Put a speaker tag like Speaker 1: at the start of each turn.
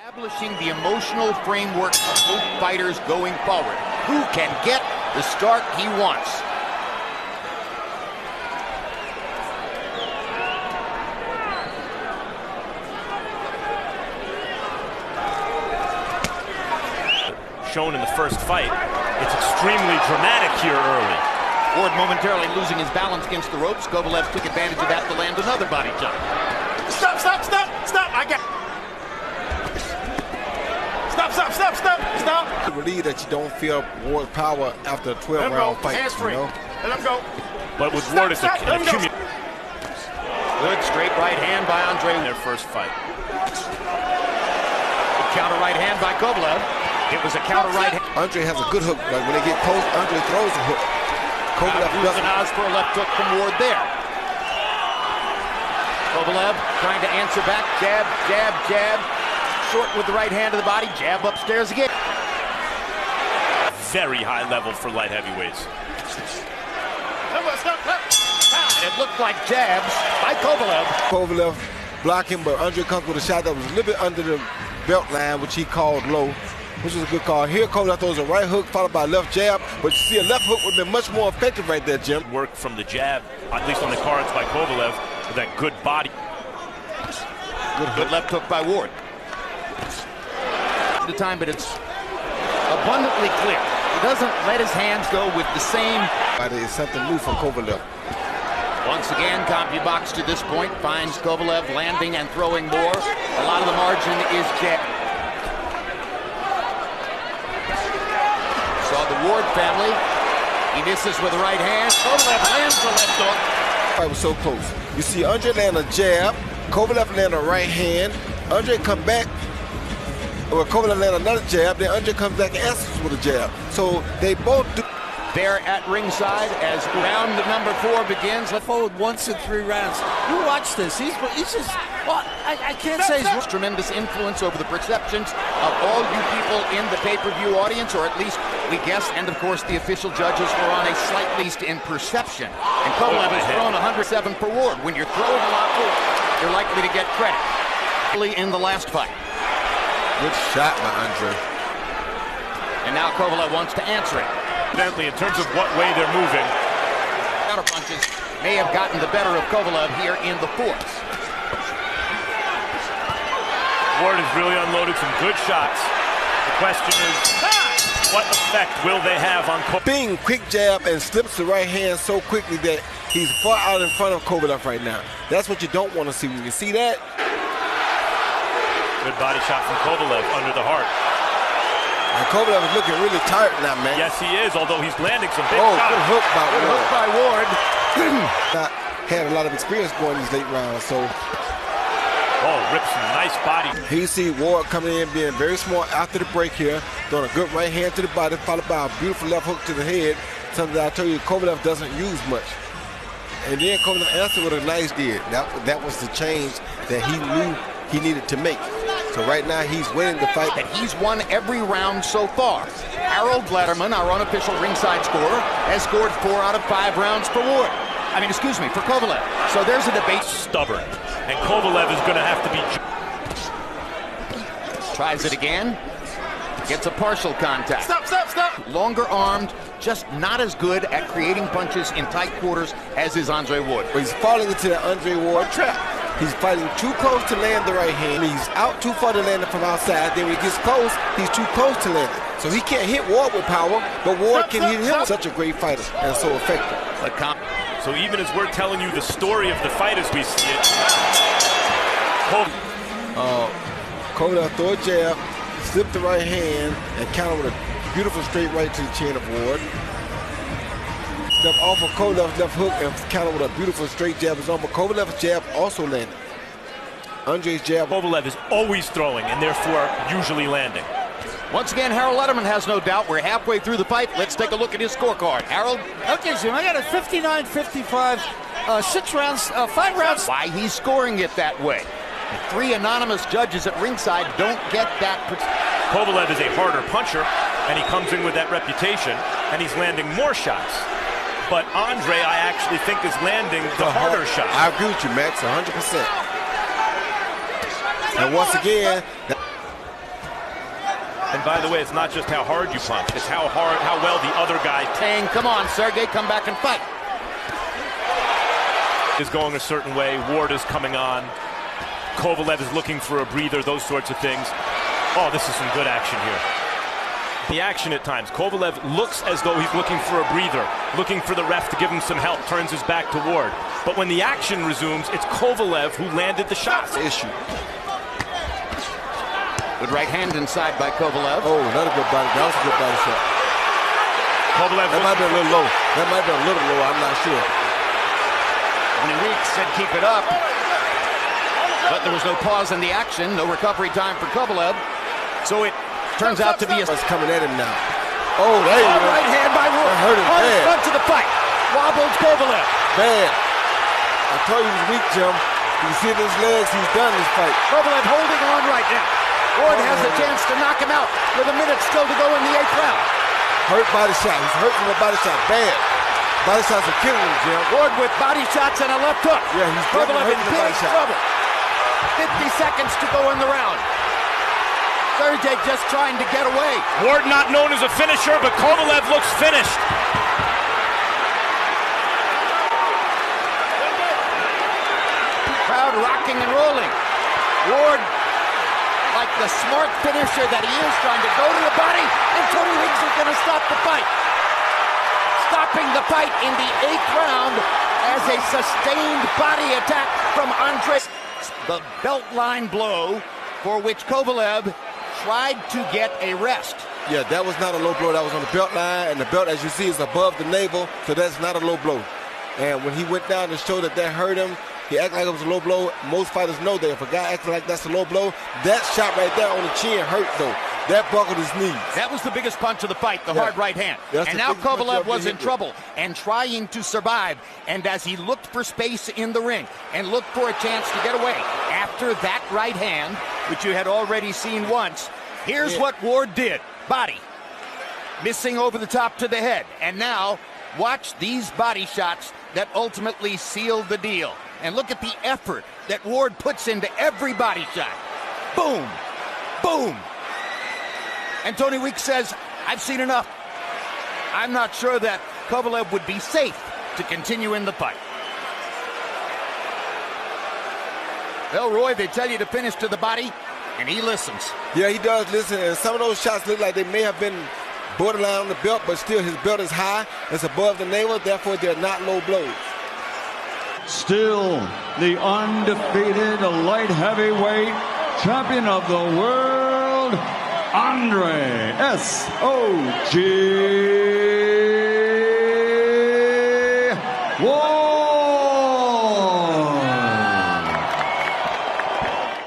Speaker 1: Establishing the emotional framework of both fighters going forward. Who can get the start he wants?
Speaker 2: Shown in the first fight, it's extremely dramatic here early.
Speaker 1: Ward momentarily losing his balance against the ropes. Kovalev took advantage of that to land another body jump.
Speaker 3: Stop! I got. Stop!
Speaker 4: I believe that you don't feel Ward's power after a 12-round fight.
Speaker 3: You know? Let him go.
Speaker 2: But with Ward, it's a
Speaker 1: Good straight right hand by Andre
Speaker 2: in their first fight.
Speaker 1: Good counter right hand by Kovalev. It was a counter right hand.
Speaker 4: Andre has a good hook. Like when they get close, Andre throws a hook. Kovalev doesn't.
Speaker 1: For a left hook from Ward there. Kovalev trying to answer back. Jab, jab, jab. Short with the right hand of the body. Jab upstairs again.
Speaker 2: Very high level for light heavyweights.
Speaker 1: And it looked like jabs by Kovalev.
Speaker 4: Kovalev blocking, but Andre comes with a shot that was a little bit under the belt line, which he called low, which was a good call. Here, Kovalev throws a right hook followed by a left jab, but you see a left hook would have been much more effective right there, Jim.
Speaker 2: Work from the jab, at least on the cards by Kovalev, with that good body.
Speaker 1: Good left hook by Ward. At the time, but it's abundantly clear. He doesn't let his hands go with the same.
Speaker 4: It's something new from Kovalev.
Speaker 1: Once again, CompuBox to this point finds Kovalev landing and throwing more. A lot of the margin is jab. Saw the Ward family. He misses with the right hand. Kovalev lands the left hook.
Speaker 4: Fight was so close. You see Andre land a jab, Kovalev land a right hand. Andre come back, or Kovalev land another jab, then Andre comes back and answers with a jab. So they both do.
Speaker 1: There at ringside as round number 4 begins.
Speaker 5: Let forward once in 3 rounds. You watch this. He's just. Well, I can't say he's
Speaker 1: tremendous influence over the perceptions of all you people in the pay-per-view audience, or at least we guess. And of course, the official judges were on a slight least in perception. And Kovalev has thrown 107 per Ward. When you're throwing a lot more, you're likely to get credit. In the last fight.
Speaker 4: Good shot by Andre.
Speaker 1: And now Kovalev wants to answer it.
Speaker 2: Evidently, in terms of what way they're moving,
Speaker 1: counter punches may have gotten the better of Kovalev here in the 4th.
Speaker 2: Ward has really unloaded some good shots. The question is, what effect will they have on Kovalev?
Speaker 4: Bing, quick jab, and slips the right hand so quickly that he's far out in front of Kovalev right now. That's what you don't want to see. When you see that,
Speaker 2: good body shot from Kovalev under the heart.
Speaker 4: and Kovalev is looking really tired now, man.
Speaker 2: Yes, he is, although he's landing some big shots.
Speaker 4: Good hook by Ward.
Speaker 1: Hook by Ward.
Speaker 4: Not had a lot of experience going these late rounds, so.
Speaker 2: Oh, rips some nice body.
Speaker 4: Here you see Ward coming in, being very smart after the break here, throwing a good right hand to the body, followed by a beautiful left hook to the head, something that I told you Kovalev doesn't use much. And then Kovalev answered with a nice did. That was the change that he knew he needed to make. So right now he's winning the fight.
Speaker 1: That he's won every round so far. Harold Letterman, our unofficial ringside scorer, has scored 4 out of 5 rounds for Ward. For Kovalev. So there's a debate.
Speaker 2: Stubborn. And Kovalev is going to have to be.
Speaker 1: Tries it again. Gets a partial contact.
Speaker 3: Stop!
Speaker 1: Longer armed, just not as good at creating punches in tight quarters as is Andre Ward.
Speaker 4: But he's falling into the Andre Ward trap. He's fighting too close to land the right hand. He's out too far to land it from outside. Then when he gets close, he's too close to land it. So he can't hit Ward with power, but Ward can hit him. Such a great fighter and so effective.
Speaker 2: So even as we're telling you the story of the fight as we see it,
Speaker 4: Kovalev throw a jab, slip the right hand, and counter with a beautiful straight right to the chin of Ward. Step off of Kovalev's left hook and counter with a beautiful straight jab is on, but Kovalev's jab also landed. Andre's jab.
Speaker 2: Kovalev is always throwing and therefore usually landing.
Speaker 1: Once again, Harold Letterman has no doubt. We're halfway through the fight. Let's take a look at his scorecard. Harold?
Speaker 5: Okay, Jim, I got a 59-55, 6 rounds, 5 rounds.
Speaker 1: Why he's scoring it that way. The 3 anonymous judges at ringside don't get that.
Speaker 2: Kovalev is a harder puncher, and he comes in with that reputation, and he's landing more shots. But Andre, I actually think, is landing the harder shots.
Speaker 4: I agree with you, Max, 100%. And once again,
Speaker 2: And by the way, it's not just how hard you punch, it's how well the other guy
Speaker 1: saying, come on, Sergey, come back and fight.
Speaker 2: Is going a certain way. Ward is coming on. Kovalev is looking for a breather, those sorts of things. Oh, this is some good action here. The action at times. Kovalev looks as though he's looking for a breather, looking for the ref to give him some help, turns his back to Ward. But when the action resumes, it's Kovalev who landed the shot.
Speaker 4: Issue.
Speaker 1: Good right hand inside by Kovalev.
Speaker 4: Oh, another good body. That was a good body shot.
Speaker 2: Kovalev
Speaker 4: that might be a little low. That might be a little low. I'm not sure.
Speaker 1: Tony Weeks said keep it up. But there was no pause in the action, no recovery time for Kovalev. So it turns out to be a...
Speaker 4: coming at him now. Oh, there you go.
Speaker 1: Right hand by Ward.
Speaker 4: That hurt him bad.
Speaker 1: Front to the fight. Wobbles Kovalev.
Speaker 4: Bad. I told you he was weak, Jim. You see his legs, he's done this fight.
Speaker 1: Kovalev holding on right now. Ward has a chance to knock him out with a minute still to go in the 8th round.
Speaker 4: Hurt body shot. He's hurt from the body shot. Bad. Body shots are killing him, Jim.
Speaker 1: Ward with body shots and a left hook.
Speaker 4: Yeah, he's
Speaker 1: Kovalev in
Speaker 4: the body
Speaker 1: big
Speaker 4: shot.
Speaker 1: trouble. 50 seconds to go in the round. Sergey just trying to get away.
Speaker 2: Ward not known as a finisher, but Kovalev looks finished.
Speaker 1: Crowd rocking and rolling. Ward, like the smart finisher that he is, trying to go to the body, and Tony Weeks is going to stop the fight. Stopping the fight in the 8th round as a sustained body attack from Andre. The belt line blow for which Kovalev tried to get a rest.
Speaker 4: Yeah, that was not a low blow. That was on the belt line, and the belt, as you see, is above the navel, so that's not a low blow. And when he went down to show that hurt him, he acted like it was a low blow. Most fighters know that if a guy acting like that's a low blow, that shot right there on the chin hurt, though. That buckled his knees.
Speaker 1: That was the biggest punch of the fight, the hard right hand. And now Kovalev was in trouble and trying to survive. And as he looked for space in the ring and looked for a chance to get away after that right hand, which you had already seen once, here's what Ward did. Body. Missing over the top to the head. And now, watch these body shots that ultimately sealed the deal. And look at the effort that Ward puts into every body shot. Boom. Boom. And Tony Weeks says, I've seen enough. I'm not sure that Kovalev would be safe to continue in the fight. Well, Roy, they tell you to finish to the body, and he listens.
Speaker 4: Yeah, he does listen, and some of those shots look like they may have been borderline on the belt, but still his belt is high. It's above the navel, therefore they're not low blows.
Speaker 6: Still the undefeated light heavyweight champion of the world, Andre S.O.G. Ward.